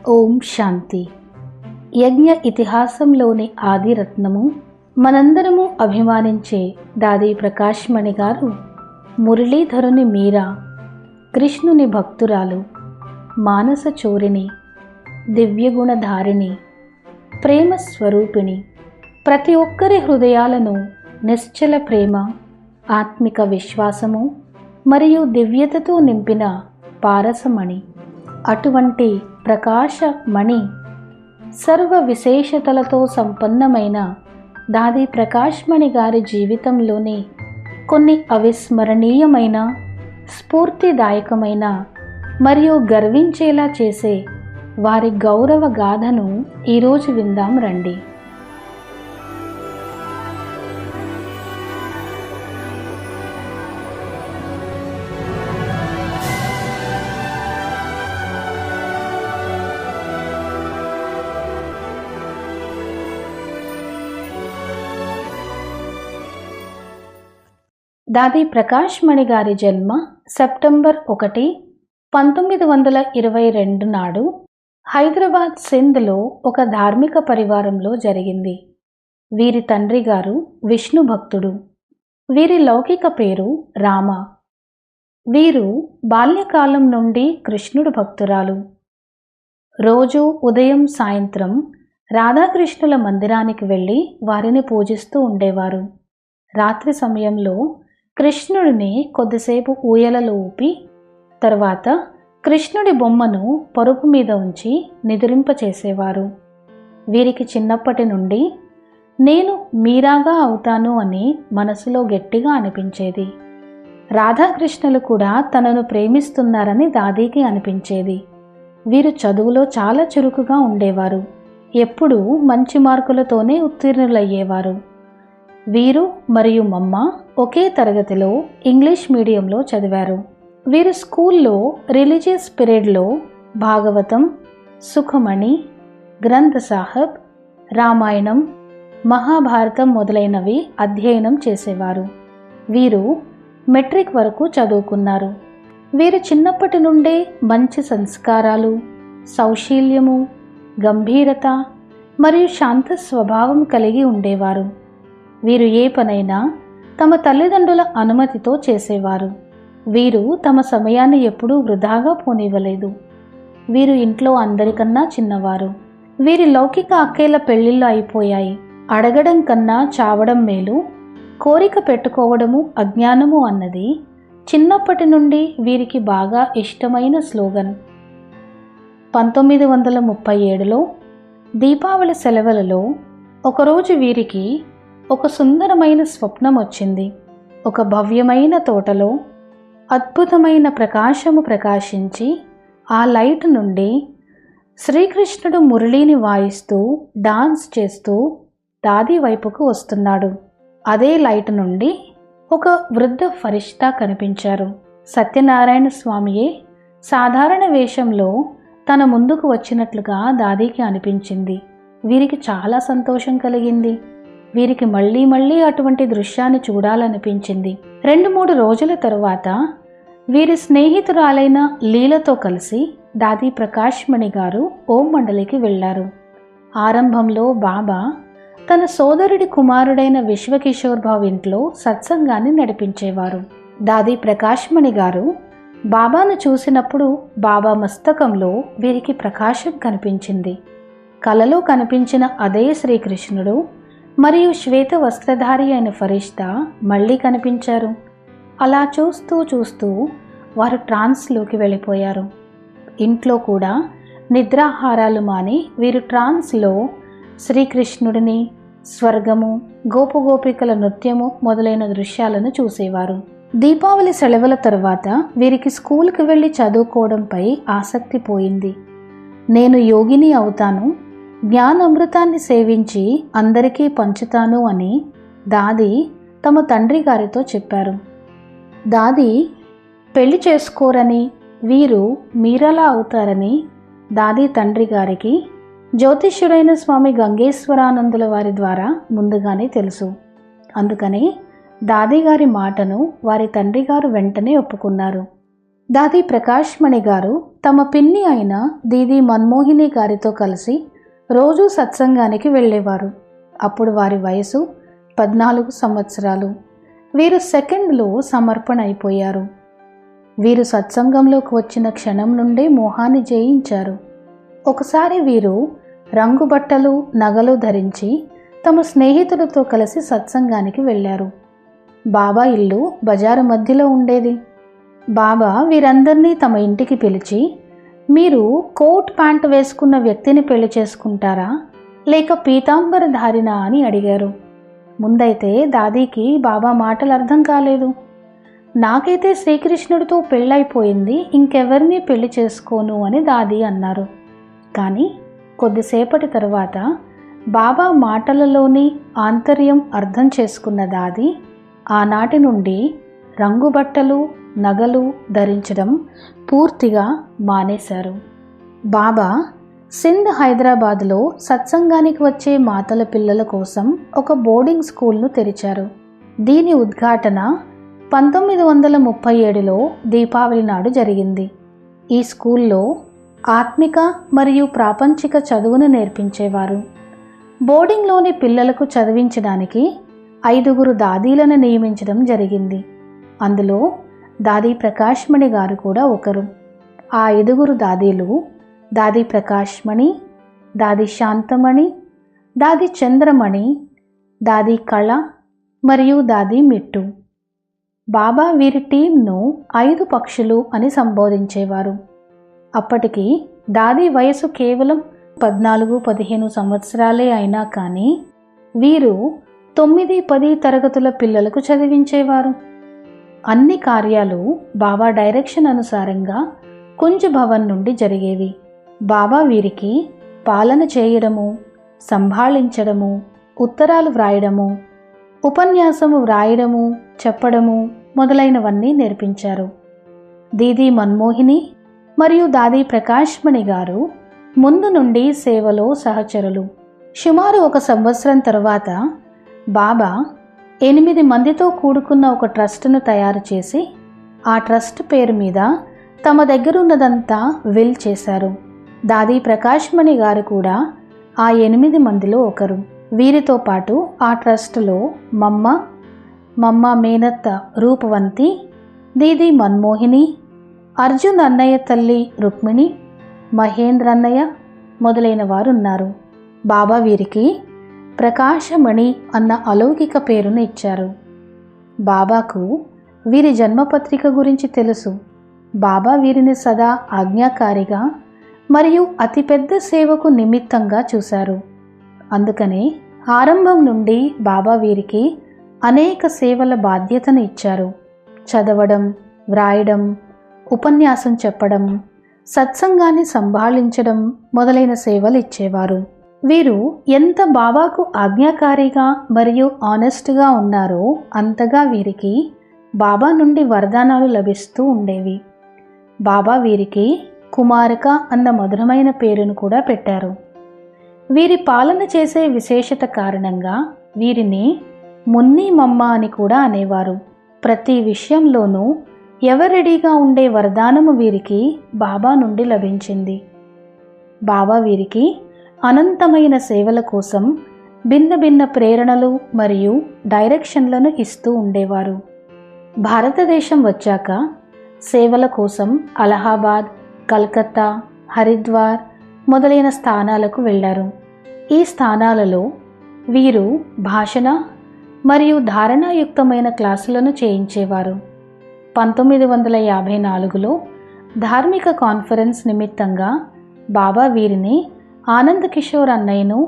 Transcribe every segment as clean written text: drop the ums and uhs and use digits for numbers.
ఓం శాంతి. యజ్ఞ ఇతిహాసంలోని ఆదిరత్నము, మనందరము అభిమానించే దాది ప్రకాష్ మణి గారు మురళీధరుని మీరా, కృష్ణుని భక్తురాలు, మానస చోరిణి, దివ్యగుణధారిణి, ప్రేమ స్వరూపిణి, ప్రతి ఒక్కరి హృదయాలను నిశ్చల ప్రేమ, ఆత్మిక విశ్వాసము మరియు దివ్యతతో నింపిన పారసమణి. అటువంటి ప్రకాశమణి, సర్వ విశేషతలతో సంపన్నమైన దాది ప్రకాష్ మణి గారి జీవితంలోని కొన్ని అవిస్మరణీయమైన, స్ఫూర్తిదాయకమైన మరియు గర్వించేలా చేసే వారి గౌరవ గాథను ఈరోజు విందాం రండి. దాది ప్రకాష్ మణి గారి జన్మ సెప్టెంబర్ 1, 1922 నాడు హైదరాబాద్ సింధ్లో ఒక ధార్మిక పరివారంలో జరిగింది. వీరి తండ్రి గారు విష్ణు భక్తుడు. వీరి లౌకిక పేరు రామ. వీరు బాల్యకాలం నుండి కృష్ణుడు భక్తురాలు. రోజు ఉదయం సాయంత్రం రాధాకృష్ణుల మందిరానికి వెళ్ళి వారిని పూజిస్తూ ఉండేవారు. రాత్రి సమయంలో కృష్ణుడిని కొద్దిసేపు ఊయలలో ఊపి, తర్వాత కృష్ణుడి బొమ్మను పరుపు మీద ఉంచి నిద్రింపచేసేవారు. వీరికి చిన్నప్పటి నుండి నేను మీరాగా అవుతాను అని మనసులో గట్టిగా అనిపించేది. రాధాకృష్ణులు కూడా తనను ప్రేమిస్తున్నారని దాదీకి అనిపించేది. వీరు చదువులో చాలా చురుకుగా ఉండేవారు. ఎప్పుడూ మంచి మార్కులతోనే ఉత్తీర్ణులయ్యేవారు. వీరు మరియు మమ్మ ఒకే తరగతిలో ఇంగ్లీష్ మీడియంలో చదివారు. వీరు స్కూల్లో రిలీజియస్ పీరియడ్లో భాగవతం, సుఖమణి, గ్రంథ సాహబ్, రామాయణం, మహాభారతం మొదలైనవి అధ్యయనం చేసేవారు. వీరు మెట్రిక్ వరకు చదువుకున్నారు. వీరు చిన్నప్పటి నుండే మంచి సంస్కారాలు, సౌశీల్యము, గంభీరత మరియు శాంత స్వభావం కలిగి ఉండేవారు. వీరు ఏ పనైనా తమ తల్లిదండ్రుల అనుమతితో చేసేవారు. వీరు తమ సమయాన్ని ఎప్పుడూ వృధాగా పోనివ్వలేదు. వీరు ఇంట్లో అందరికన్నా చిన్నవారు. వీరి లౌకిక అక్కేల పెళ్లిళ్ళు అయిపోయాయి. అడగడం కన్నా చావడం మేలు, కోరిక పెట్టుకోవడము అజ్ఞానము అన్నది చిన్నప్పటి నుండి వీరికి బాగా ఇష్టమైన స్లోగన్. 1937లో దీపావళి సెలవులలో ఒకరోజు వీరికి ఒక సుందరమైన స్వప్నం వచ్చింది. ఒక భవ్యమైన తోటలో అద్భుతమైన ప్రకాశము ప్రకాశించి ఆ లైట్ నుండి శ్రీకృష్ణుడు మురళీని వాయిస్తూ డాన్స్ చేస్తూ దాది వైపుకు వస్తున్నాడు. అదే లైట్ నుండి ఒక వృద్ధ ఫరిష్తా కనిపించారు. సత్యనారాయణ స్వామియే సాధారణ వేషంలో తన ముందుకు వచ్చినట్లుగా దాదీకి అనిపించింది. వీరికి చాలా సంతోషం కలిగింది. వీరికి మళ్ళీ మళ్ళీ అటువంటి దృశ్యాన్ని చూడాలనిపించింది. 2-3 రోజుల తరువాత వీరి స్నేహితురాలైన లీలతో కలిసి దాది ప్రకాష్ మణి గారు ఓం మండలికి వెళ్లారు. ఆరంభంలో బాబా తన సోదరుడి కుమారుడైన విశ్వకిషోర్ భావ్ ఇంట్లో సత్సంగాన్ని నడిపించేవారు. దాది ప్రకాష్ మణి గారు బాబాను చూసినప్పుడు బాబా మస్తకంలో వీరికి ప్రకాశం కనిపించింది. కలలో కనిపించిన అదే శ్రీకృష్ణుడు మరియు శ్వేత వస్త్రధారి అయిన ఫరిష్తా మళ్ళీ కనిపించారు. అలా చూస్తూ చూస్తూ వారు ట్రాన్స్లోకి వెళ్ళిపోయారు. ఇంట్లో కూడా నిద్రాహారాలు మాని వీరు ట్రాన్స్లో శ్రీకృష్ణుడిని, స్వర్గము, గోపగోపికల నృత్యము మొదలైన దృశ్యాలను చూసేవారు. దీపావళి సెలవుల తరువాత వీరికి స్కూల్కి వెళ్ళి చదువుకోవడంపై ఆసక్తి పోయింది. నేను యోగిని అవుతాను, జ్ఞానామృతాన్ని సేవించి అందరికీ పంచుతాను అని దాది తమ తండ్రి గారితో చెప్పారు. దాది పెళ్లి చేసుకోరని, వీరు మీరలా అవుతారని దాది తండ్రి గారికి జ్యోతిష్యుడైన స్వామి గంగేశ్వరానందుల వారి ద్వారా ముందుగానే తెలుసు. అందుకని దాది గారి మాటను వారి తండ్రి గారు వెంటనే ఒప్పుకున్నారు. దాది ప్రకాష్ మణి గారు తమ పిన్ని అయిన దీదీ మన్మోహిని గారితో కలిసి రోజూ సత్సంగానికి వెళ్ళేవారు. అప్పుడు వారి వయసు 14 సంవత్సరాలు. వీరు సెకండ్లో సమర్పణ అయిపోయారు. వీరు సత్సంగంలోకి వచ్చిన క్షణం నుండే మోహాన్ని జయించారు. ఒకసారి వీరు రంగు బట్టలు, నగలు ధరించి తమ స్నేహితులతో కలిసి సత్సంగానికి వెళ్ళారు. బాబా ఇల్లు బజారు మధ్యలో ఉండేది. బాబా వీరందరినీ తమ ఇంటికి పిలిచి, మీరు కోట్ ప్యాంట్ వేసుకున్న వ్యక్తిని పెళ్లి చేసుకుంటారా లేక పీతాంబరధారినా అని అడిగారు. ముందైతే దాదీకి బాబా మాటలు అర్థం కాలేదు. నాకైతే శ్రీకృష్ణుడితో పెళ్ళైపోయింది, ఇంకెవరిని పెళ్లి చేసుకోను అని దాదీ అన్నారు. కానీ కొద్దిసేపటి తరువాత బాబా మాటలలోని ఆంతర్యం అర్థం చేసుకున్న దాది ఆనాటి నుండి రంగుబట్టలు, నగలు ధరించడం పూర్తిగా మానేశారు. బాబా సింధ్, హైదరాబాద్లో సత్సంగానికి వచ్చే మాతల పిల్లల కోసం ఒక బోర్డింగ్ స్కూల్ను తెరిచారు. దీని ఉద్ఘాటన 1937లో దీపావళి నాడు జరిగింది. ఈ స్కూల్లో ఆత్మిక మరియు ప్రాపంచిక చదువును నేర్పించేవారు. బోర్డింగ్లోని పిల్లలకు చదివించడానికి 5 దాదీలను నియమించడం జరిగింది. అందులో దాదీ ప్రకాశ్మణి గారు కూడా ఒకరు. ఆ 5 దాదీలు దాదీ ప్రకాశ్మణి, దాదీ శాంతమణి, దాదీ చంద్రమణి, దాదీ కళ మరియు దాదీ మిట్టు. బాబా వీరి టీంను 5 పక్షులు అని సంబోధించేవారు. అప్పటికి దాదీ వయసు కేవలం 14-15 సంవత్సరాలే అయినా కానీ వీరు 9-10 తరగతుల పిల్లలకు చదివించేవారు. అన్ని కార్యాలు బాబా డైరెక్షన్ అనుసారంగా కుంజ్ భవన్ నుండి జరిగేవి. బాబా వీరికి పాలన చేయడము, సంభాళించడము, ఉత్తరాలు వ్రాయడము, ఉపన్యాసము వ్రాయడము, చెప్పడము మొదలైనవన్నీ నేర్పించారు. దీదీ మన్మోహిని మరియు దాదీ ప్రకాశ్మణి గారు ముందు నుండి సేవలో సహచరులు. సుమారు 1 సంవత్సరం తరువాత బాబా 8 మందితో కూడుకున్న ఒక ట్రస్టును తయారు చేసి ఆ ట్రస్ట్ పేరు మీద తమ దగ్గరున్నదంతా విల్ చేశారు. దాదీ ప్రకాశ్మణి గారు కూడా ఆ 8 మందిలో ఒకరు. వీరితో పాటు ఆ ట్రస్టులో మమ్మ మేనత్త రూపవంతి, దీదీ మన్మోహిని, అర్జున్ అన్నయ్య తల్లి రుక్మిణి, మహేంద్ర అన్నయ్య మొదలైన వారు ఉన్నారు. బాబా వీరికి ప్రకాశమణి అన్న అలౌకిక పేరును ఇచ్చారు. బాబాకు వీరి జన్మపత్రిక గురించి తెలుసు. బాబా వీరిని సదా ఆజ్ఞాకారిగా మరియు అతిపెద్ద సేవకు నిమిత్తంగా చూశారు. అందుకనే ఆరంభం నుండి బాబా వీరికి అనేక సేవల బాధ్యతను ఇచ్చారు. చదవడం, వ్రాయడం, ఉపన్యాసం చెప్పడం, సత్సంగాన్ని సంభాళించడం మొదలైన సేవలు ఇచ్చేవారు. వీరు ఎంత బాబాకు ఆజ్ఞాకారిగా మరియు ఆనెస్ట్గా ఉన్నారో అంతగా వీరికి బాబా నుండి వరదానాలు లభిస్తూ ఉండేవి. బాబా వీరికి కుమారక అన్న మధురమైన పేరును కూడా పెట్టారు. వీరి పాలన చేసే విశేషత కారణంగా వీరిని మున్ని మమ్మ అని కూడా అనేవారు. ప్రతి విషయంలోనూ ఎవరెడీగా ఉండే వరదానము వీరికి బాబా నుండి లభించింది. బాబా వీరికి అనంతమైన సేవల కోసం భిన్న భిన్న ప్రేరణలు మరియు డైరెక్షన్లను ఇస్తూ ఉండేవారు. భారతదేశం వచ్చాక సేవల కోసం అలహాబాద్, కలకత్తా, హరిద్వార్ మొదలైన స్థానాలకు వెళ్ళారు. ఈ స్థానాలలో వీరు భాషణ మరియు ధారణాయుక్తమైన క్లాసులను చేయించేవారు. 1954లో ధార్మిక కాన్ఫరెన్స్ నిమిత్తంగా బాబా వీరిని ఆనంద్ కిషోర్ అన్నయ్యను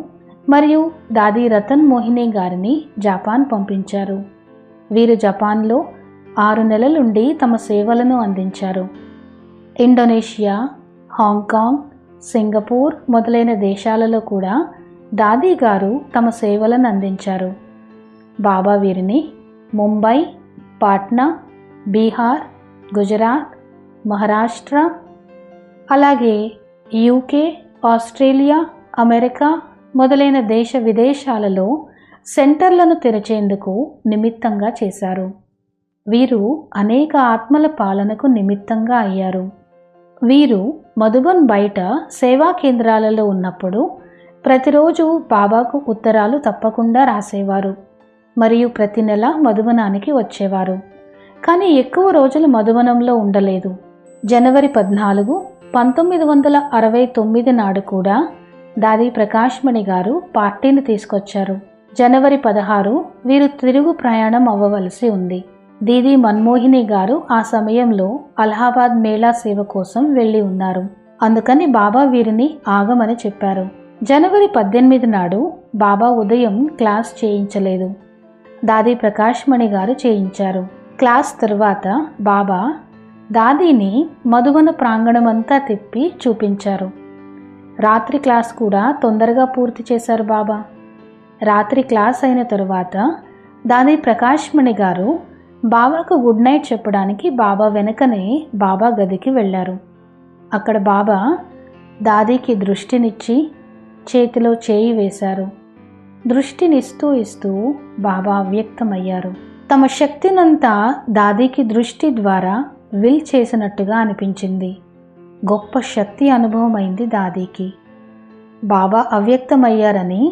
మరియు దాదీ రతన్ మోహిని గారిని జపాన్ పంపించారు. వీరు జపాన్లో 6 నెలలుండి తమ సేవలను అందించారు. ఇండోనేషియా, హాంకాంగ్, సింగపూర్ మొదలైన దేశాలలో కూడా దాదీ గారు తమ సేవలను అందించారు. బాబా వీరిని ముంబై, పాట్నా, బీహార్, గుజరాత్, మహారాష్ట్ర, అలాగే యూకే, ఆస్ట్రేలియా, అమెరికా మొదలైన దేశ విదేశాలలో సెంటర్లను తెరిచేందుకు నిమిత్తంగా చేశారు. వీరు అనేక ఆత్మల పాలనకు నిమిత్తంగా అయ్యారు. వీరు మధుబన్ బయట సేవా కేంద్రాలలో ఉన్నప్పుడు ప్రతిరోజు బాబాకు ఉత్తరాలు తప్పకుండా రాసేవారు మరియు ప్రతి నెల మధుబనానికి వచ్చేవారు. కానీ ఎక్కువ రోజులు మధుబనంలో ఉండలేదు. జనవరి 14, 1969 నాడు కూడా దాది ప్రకాష్ మణి గారు పార్టీని తీసుకొచ్చారు. జనవరి 16 వీరు తిరుగు ప్రయాణం అవ్వవలసి ఉంది. దీదీ మన్మోహిని గారు ఆ సమయంలో అలహాబాద్ మేళా సేవ కోసం వెళ్ళి ఉన్నారు. అందుకని బాబా వీరిని ఆగమని చెప్పారు. జనవరి 18 నాడు బాబా ఉదయం క్లాస్ చేయించలేదు. దాది ప్రకాష్ మణి గారు చేయించారు. క్లాస్ తర్వాత బాబా దాదీని మధుబన ప్రాంగణమంతా తిప్పి చూపించారు. రాత్రి క్లాస్ కూడా తొందరగా పూర్తి చేశారు బాబా. రాత్రి క్లాస్ అయిన తరువాత దాది ప్రకాష్ మణి గారు బాబాకు గుడ్ నైట్ చెప్పడానికి బాబా వెనకనే బాబా గదికి వెళ్ళారు. అక్కడ బాబా దాదీకి దృష్టినిచ్చి చేతిలో చేయి వేశారు. దృష్టినిస్తూ ఇస్తూ బాబా అవ్యక్తమయ్యారు. తమ శక్తినంతా దాదీకి దృష్టి ద్వారా విల్ చేసినట్టుగా అనిపించింది. గొప్ప శక్తి అనుభవమైంది దాదీకి. బాబా అవ్యక్తమయ్యారని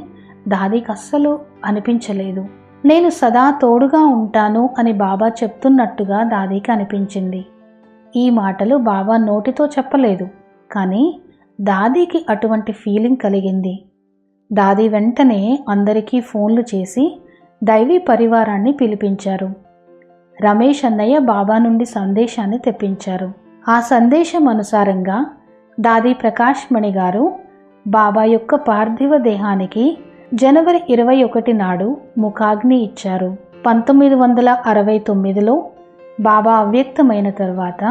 దాదీకి అస్సలు అనిపించలేదు. నేను సదా తోడుగా ఉంటాను అని బాబా చెప్తున్నట్టుగా దాదీకి అనిపించింది. ఈ మాటలు బాబా నోటితో చెప్పలేదు, కానీ దాదీకి అటువంటి ఫీలింగ్ కలిగింది. దాదీ వెంటనే అందరికీ ఫోన్లు చేసి దైవీ పరివారాన్ని పిలిపించారు. రమేష్ అన్నయ్య బాబా నుండి సందేశాన్ని తెప్పించారు. ఆ సందేశం అనుసారంగా దాది ప్రకాష్ మణి గారు బాబా యొక్క పార్థివ దేహానికి జనవరి 21 నాడు ముఖాగ్ని ఇచ్చారు. 1969లో బాబా అవ్యక్తమైన తరువాత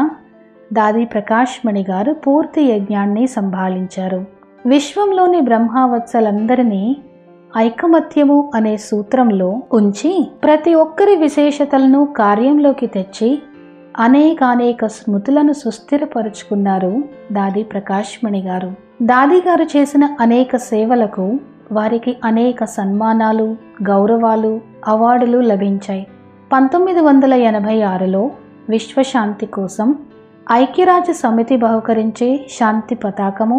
దాది ప్రకాష్ మణి గారు పూర్తి యజ్ఞాన్ని సంభాళించారు. విశ్వంలోని బ్రహ్మవత్సలందరినీ ఐకమత్యము అనే సూత్రంలో ఉంచి ప్రతి ఒక్కరి విశేషతలను కార్యంలోకి తెచ్చి అనేకానేక స్మృతులను సుస్థిరపరుచుకున్నారు దాది ప్రకాష్ మణి గారు. దాది గారు చేసిన అనేక సేవలకు వారికి అనేక సన్మానాలు, గౌరవాలు, అవార్డులు లభించాయి. 1986లో విశ్వశాంతి కోసం ఐక్యరాజ్య సమితి బహుకరించే శాంతి పతాకము,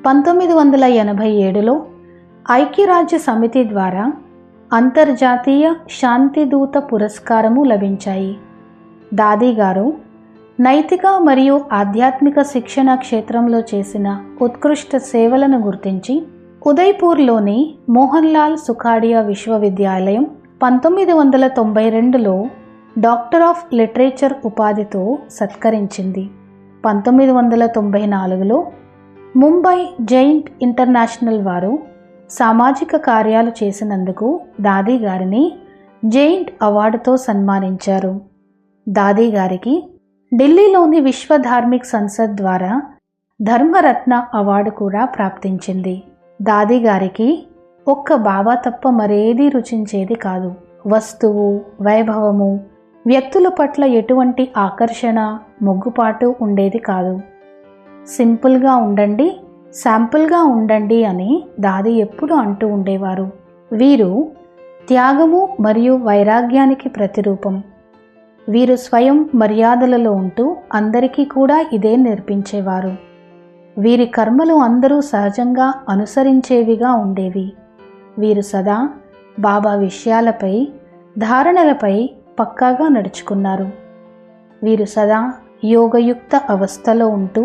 1987లో ఐక్యరాజ్య సమితి ద్వారా అంతర్జాతీయ శాంతిదూత పురస్కారము లభించాయి. దాది గారు నైతిక మరియు ఆధ్యాత్మిక శిక్షణ క్షేత్రంలో చేసిన ఉత్కృష్ట సేవలను గుర్తించి ఉదయ్పూర్లోని మోహన్ లాల్ సుఖాడియా విశ్వవిద్యాలయం 1992లో డాక్టర్ ఆఫ్ లిటరేచర్ ఉపాధితో సత్కరించింది. 1994లో ముంబై జైంట్ ఇంటర్నేషనల్ వారు సామాజిక కార్యాలు చేసినందుకు దాది గారిని జైంట్ అవార్డుతో సన్మానించారు. దాది గారికి ఢిల్లీలోని విశ్వ ధార్మిక్ సంసద్ ద్వారా ధర్మరత్న అవార్డు కూడా ప్రాప్తించింది. దాది గారికి ఒక్క బాబా తప్ప మరేదీ రుచించేది కాదు. వస్తువు, వైభవము, వ్యక్తుల పట్ల ఎటువంటి ఆకర్షణ, మొగ్గుపాటు ఉండేది కాదు. సింపుల్గా ఉండండి, శాంపుల్గా ఉండండి అని దాది ఎప్పుడూ అంటూ ఉండేవారు. వీరు త్యాగము మరియు వైరాగ్యానికి ప్రతిరూపం. వీరు స్వయం మర్యాదలలో ఉంటూ అందరికీ కూడా ఇదే నేర్పించేవారు. వీరి కర్మలు అందరూ సహజంగా అనుసరించేవిగా ఉండేవి. వీరు సదా బాబా విషయాలపై, ధారణలపై పక్కాగా నడుచుకున్నారు. వీరు సదా యోగయుక్త అవస్థలో ఉంటూ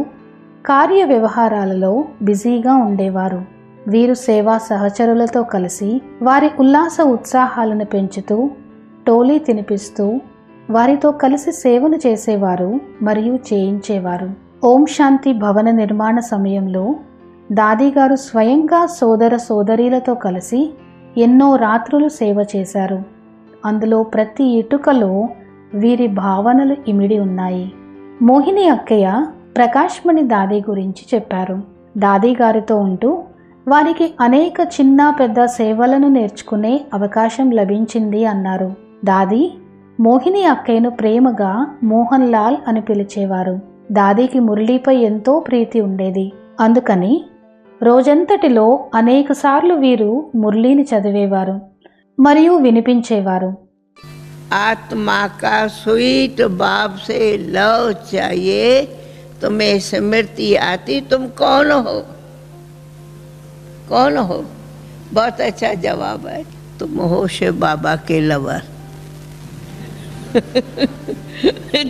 కార్య వ్యవహారాలలో బిజీగా ఉండేవారు. వీరు సేవా సహచరులతో కలిసి వారి ఉల్లాస ఉత్సాహాలను పెంచుతూ టోలీ తినిపిస్తూ వారితో కలిసి సేవను చేసేవారు మరియు చేయించేవారు. ఓం శాంతి భవన నిర్మాణ సమయంలో దాది గారు స్వయంగా సోదర సోదరీలతో కలిసి ఎన్నో రాత్రులు సేవ చేశారు. అందులో ప్రతి ఇటుకలో వీరి భావనలు ఇమిడి ఉన్నాయి. మోహిని అక్కయ్య ప్రకాష్ మణి దాది గురించి చెప్పారు. దాది గారితో ఉంటూ వారికి అనేక చిన్న పెద్ద సేవలను నేర్చుకునే అవకాశం లభించింది అన్నారు. దాది మోహిని అక్కయ్యను ప్రేమగా మోహన్ లాల్ అని పిలిచేవారు. దాదీకి మురళీపై ఎంతో ప్రీతి ఉండేది. అందుకని రోజంతటిలో అనేకసార్లు వీరు మురళీని చదివేవారు మరియు వినిపించేవారు. आत्मा का स्वीट बाप से लव चाहिए तुम्हें स्मृति आती, तुम कौन हो? कौन हो? बहुत अच्छा जवाब है, तुम हो शिव बाबा के लवर।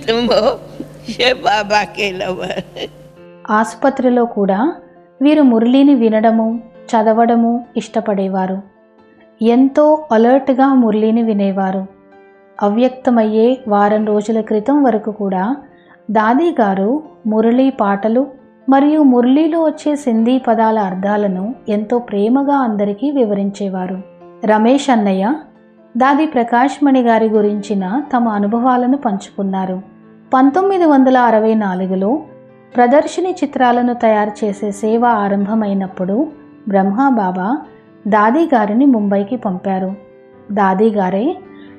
तुम हो शिव बाबा के लवर। ఆసుపత్రిలో కూడా వీరు మురళిని వినడము చదవడము ఇష్టపడేవారు. ఎంతో అలర్ట్గా మురళిని వినేవారు. అవ్యక్తమయ్యే వారం రోజుల క్రితం వరకు కూడా దాది గారు మురళీ పాటలు మరియు మురళీలో వచ్చే సింధీ పదాల అర్థాలను ఎంతో ప్రేమగా అందరికీ వివరించేవారు. రమేష్ అన్నయ్య దాది ప్రకాష్ మణి గారి గురించిన తమ అనుభవాలను పంచుకున్నారు. 1964లో ప్రదర్శని చిత్రాలను తయారు చేసే సేవ ఆరంభమైనప్పుడు బ్రహ్మబాబా దాది గారిని ముంబైకి పంపారు. దాది గారే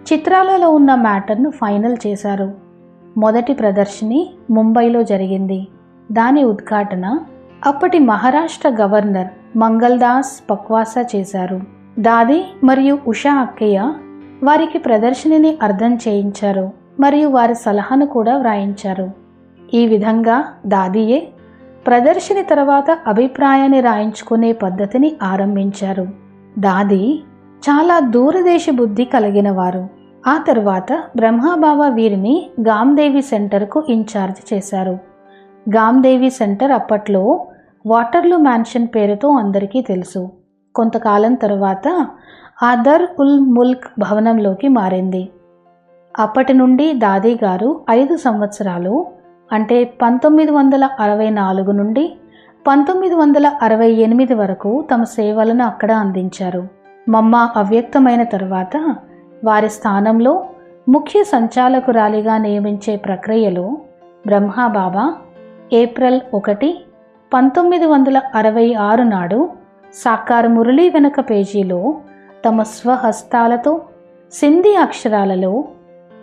చిత్రాలలో ఉన్న మ్యాటర్ను ఫైనల్ చేశారు. మొదటి ప్రదర్శని ముంబైలో జరిగింది. దాని ఉద్ఘాటన అప్పటి మహారాష్ట్ర గవర్నర్ మంగల్దాస్ పక్వాసా చేశారు. దాది మరియు ఉషా అక్కయ్య వారికి ప్రదర్శనని అర్థం చేయించారు మరియు వారి సలహాను కూడా వ్రాయించారు. ఈ విధంగా దాదియే ప్రదర్శని తర్వాత అభిప్రాయాన్ని రాయించుకునే పద్ధతిని ఆరంభించారు. దాది చాలా దూరదేశ బుద్ధి కలిగిన వారు. ఆ తర్వాత బ్రహ్మబాబా వీరిని గామ్దేవి సెంటర్కు ఇన్ఛార్జ్ చేశారు. గామ్దేవి సెంటర్ అప్పట్లో వాటర్లూ మ్యాన్షన్ పేరుతో అందరికీ తెలుసు. కొంతకాలం తర్వాత ఆదర్ ఉల్ ముల్క్ భవనంలోకి మారింది. అప్పటి నుండి దాది గారు 5 సంవత్సరాలు అంటే 1964 నుండి 1968 వరకు తమ సేవలను అక్కడ అందించారు. మమ్మ అవ్యక్తమైన తర్వాత వారి స్థానంలో ముఖ్య సంచాలకురాలిగా నియమించే ప్రక్రియలో బ్రహ్మబాబా ఏప్రిల్ 1, 1966 నాడు సాకార మురళీ వెనుక పేజీలో తమ స్వహస్తాలతో సింధీ అక్షరాలలో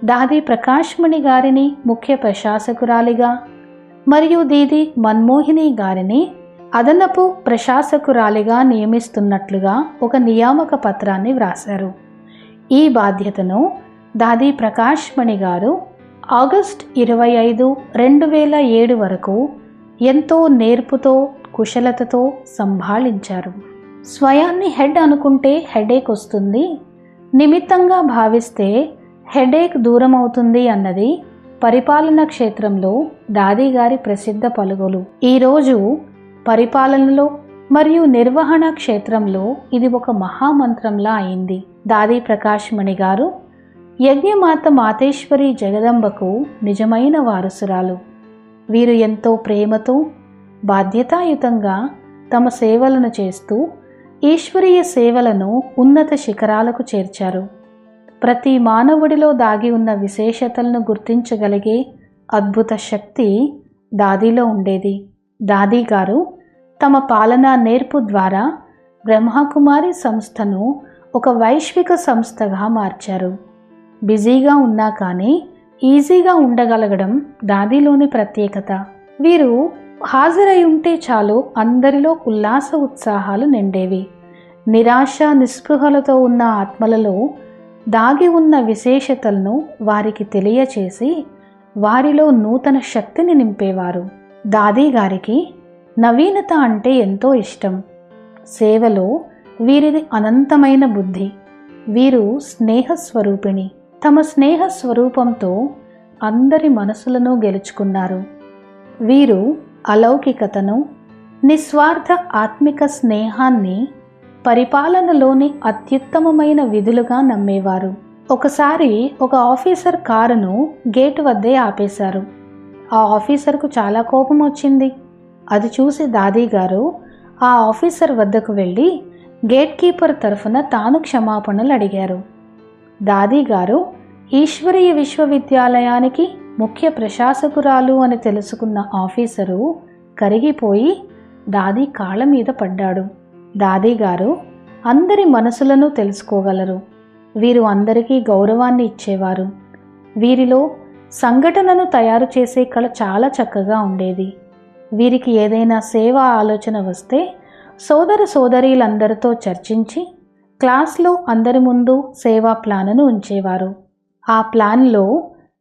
దాది ప్రకాష్ మణి గారిని ముఖ్య ప్రశాసకురాలిగా మరియు దీది మన్మోహిని గారిని అదనపు ప్రశాసకురాలిగా నియమిస్తున్నట్లుగా ఒక నియామక పత్రాన్ని వ్రాశారు. ఈ బాధ్యతను దాది ప్రకాష్ మణి గారు ఆగస్టు 25, 2007 వరకు ఎంతో నేర్పుతో కుశలతతో సంభాళించారు. స్వయాన్ని హెడ్ అనుకుంటే హెడేక్ వస్తుంది, నిమిత్తంగా భావిస్తే హెడేక్ దూరం అవుతుంది అన్నది పరిపాలన క్షేత్రంలో దాది గారి ప్రసిద్ధ పలుకులు. ఈరోజు పరిపాలనలో మరియు నిర్వహణ క్షేత్రంలో ఇది ఒక మహామంత్రంలా అయింది. దాది ప్రకాష్ మణి గారు యజ్ఞమాత మాతేశ్వరి జగదంబకు నిజమైన వారసురాలు. వీరు ఎంతో ప్రేమతో బాధ్యతాయుతంగా తమ సేవలను చేస్తూ ఈశ్వరీయ సేవలను ఉన్నత శిఖరాలకు చేర్చారు. ప్రతి మానవుడిలో దాగి ఉన్న విశేషతలను గుర్తించగలిగే అద్భుత శక్తి దాదిలో ఉండేది. దాది గారు తమ పాలనా నేర్పు ద్వారా బ్రహ్మకుమారి సంస్థను ఒక వైశ్విక సంస్థగా మార్చారు. బిజీగా ఉన్నా కానీ ఈజీగా ఉండగలగడం దాదిలోని ప్రత్యేకత. వీరు హాజరై ఉంటే చాలు అందరిలో ఉల్లాస ఉత్సాహాలు నిండేవి. నిరాశ నిస్పృహలతో ఉన్న ఆత్మలలో దాగి ఉన్న విశేషతలను వారికి తెలియచేసి వారిలో నూతన శక్తిని నింపేవారు. దాది గారికి నవీనత అంటే ఎంతో ఇష్టం. సేవలో వీరిది అనంతమైన బుద్ధి. వీరు స్నేహస్వరూపిణి. తమ స్నేహ స్వరూపంతో అందరి మనసులను గెలుచుకున్నారు. వీరు అలౌకికతను, నిస్వార్థ ఆత్మిక స్నేహాన్ని పరిపాలనలోని అత్యుత్తమమైన విధులుగా నమ్మేవారు. ఒకసారి ఒక ఆఫీసర్ కారును గేటు వద్దే ఆపేశారు. ఆ ఆఫీసర్కు చాలా కోపం వచ్చింది. అది చూసి దాది గారు ఆ ఆఫీసర్ వద్దకు వెళ్ళి గేట్ కీపర్ తరఫున తాను క్షమాపణలు అడిగారు. దాది గారు ఈశ్వరీయ విశ్వవిద్యాలయానికి ముఖ్య ప్రశాసకురాలు అని తెలుసుకున్న ఆఫీసరు కరిగిపోయి దాది కాళ్ళ మీద పడ్డాడు. దాది గారు అందరి మనసులను తెలుసుకోగలరు. వీరు అందరికీ గౌరవాన్ని ఇచ్చేవారు. వీరిలో సంఘటనను తయారు చేసే కళ చాలా చక్కగా ఉండేది. వీరికి ఏదైనా సేవా ఆలోచన వస్తే సోదర సోదరీలందరితో చర్చించి క్లాస్లో అందరి ముందు సేవా ప్లాన్ను ఉంచేవారు. ఆ ప్లాన్లో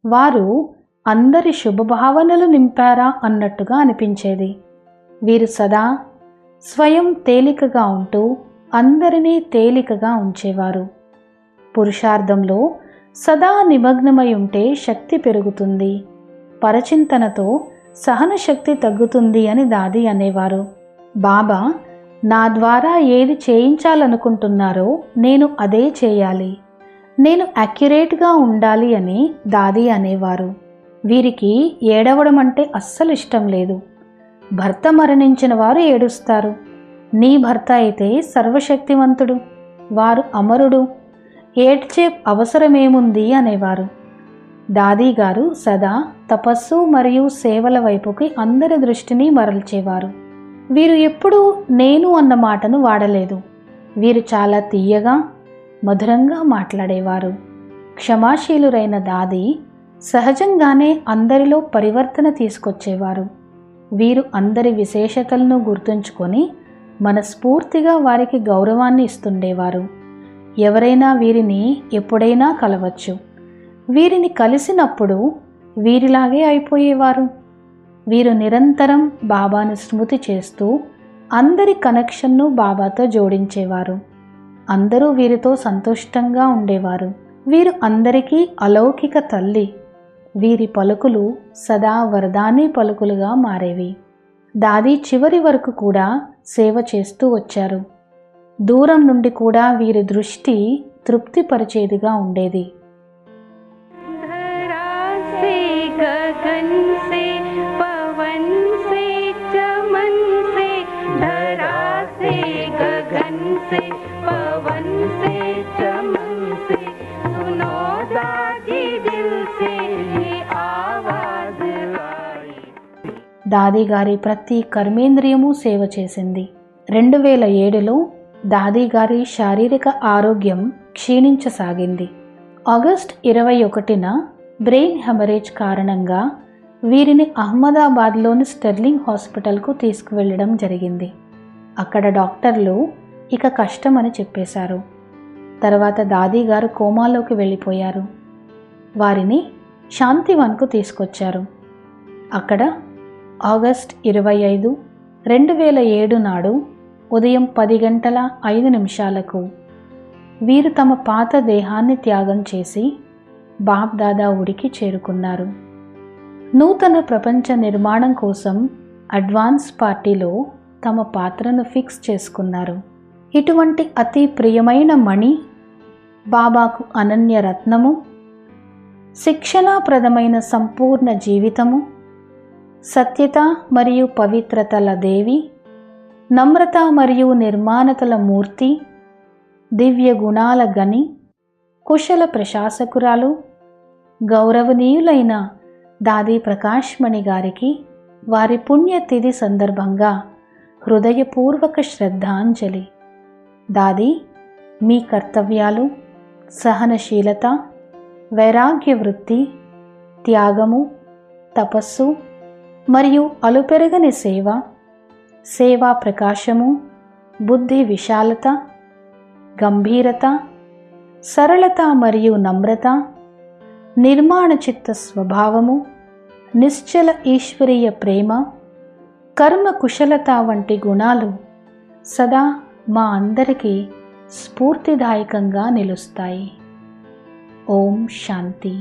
వారు అందరి శుభభావనలు నింపారా అన్నట్టుగా అనిపించేది. వీరు సదా స్వయం తేలికగా ఉంటూ అందరినీ తేలికగా ఉంచేవారు. పురుషార్థంలో సదా నిమగ్నమై ఉంటే శక్తి పెరుగుతుంది, పరచింతనతో సహన శక్తి తగ్గుతుంది అని దాది అనేవారు. బాబా నా ద్వారా ఏది చేయించాలనుకుంటున్నారో నేను అదే చేయాలి, నేను అక్యురేట్గా ఉండాలి అని దాది అనేవారు. వీరికి ఏడవడం అంటే అస్సలు ఇష్టం లేదు. భర్త మరణించిన వారు ఏడుస్తారు. నీ భర్త అయితే సర్వశక్తివంతుడు, వారు అమరుడు, ఏడ్చే అవసరమేముంది అనేవారు. దాదీ గారు సదా తపస్సు మరియు సేవల వైపుకి అందరి దృష్టిని మరల్చేవారు. వీరు ఎప్పుడూ నేను అన్న మాటను వాడలేదు. వీరు చాలా తీయగా మధురంగా మాట్లాడేవారు. క్షమాశీలురైన దాది సహజంగానే అందరిలో పరివర్తన తీసుకొచ్చేవారు. వీరు అందరి విశేషతలను గుర్తుంచుకొని మనస్ఫూర్తిగా వారికి గౌరవాన్ని ఇస్తుండేవారు. ఎవరైనా వీరిని ఎప్పుడైనా కలవచ్చు. వీరిని కలిసినప్పుడు వీరిలాగే అయిపోయేవారు. వీరు నిరంతరం బాబాను స్మృతి చేస్తూ అందరి కనెక్షన్ను బాబాతో జోడించేవారు. అందరూ వీరితో సంతోషంగా ఉండేవారు. వీరు అందరికీ అలౌకిక తల్లి. వీరి పలుకులు సదా వరదాని పలుకులుగా మారేవి. దాది చివరి వరకు కూడా సేవ చేస్తూ వచ్చారు. దూరం నుండి కూడా వీరి దృష్టి తృప్తిపరిచేదిగా ఉండేది. దాది గారి ప్రతి కర్మేంద్రియము సేవ చేసింది. 2007లో దాది గారి శారీరక ఆరోగ్యం క్షీణించసాగింది. ఆగస్ట్ 21న బ్రెయిన్ హెమరేజ్ కారణంగా వీరిని అహ్మదాబాద్లోని స్టెర్లింగ్ హాస్పిటల్కు తీసుకువెళ్ళడం జరిగింది. అక్కడ డాక్టర్లు ఇక కష్టమని చెప్పేశారు. తర్వాత దాది గారు కోమాలోకి వెళ్ళిపోయారు. వారిని శాంతివన్కు తీసుకొచ్చారు. అక్కడ ఆగస్ట్ 25, 2007 నాడు ఉదయం 10:05 వీరు తమ పాత దేహాన్ని త్యాగం చేసి బాప్ దాదా ఊరికి చేరుకున్నారు. నూతన ప్రపంచ నిర్మాణం కోసం అడ్వాన్స్ పార్టీలో తమ పాత్రను ఫిక్స్ చేసుకున్నారు. ఇటువంటి అతి ప్రియమైన మణి, బాబాకు అనన్య రత్నము, శిక్షణాప్రదమైన సంపూర్ణ జీవితము, సత్యత మరియు పవిత్రతల దేవి, నమ్రత మరియు నిర్మాణతల మూర్తి, దివ్య గుణాల గని, కుశల ప్రశాసకురాలు, గౌరవనీయులైన దాది ప్రకాష్మణి గారికి వారి పుణ్యతిథి సందర్భంగా హృదయపూర్వక శ్రద్ధాంజలి. దాది, మీ కర్తవ్యాలు, సహనశీలత, వైరాగ్య వృత్తి, త్యాగము, తపస్సు మరియు అలుపెరగని సేవ, సేవా ప్రకాశము, బుద్ధి విశాలత, గంభీరత, సరళత మరియు నమ్రత, నిర్మాణ చిత్త స్వభావము, నిశ్చల ఈశ్వరీయ ప్రేమ, కర్మ కుశలత వంటి గుణాలు సదా మా అందరికీ స్ఫూర్తిదాయకంగా నిలుస్తాయి. ఓం శాంతి.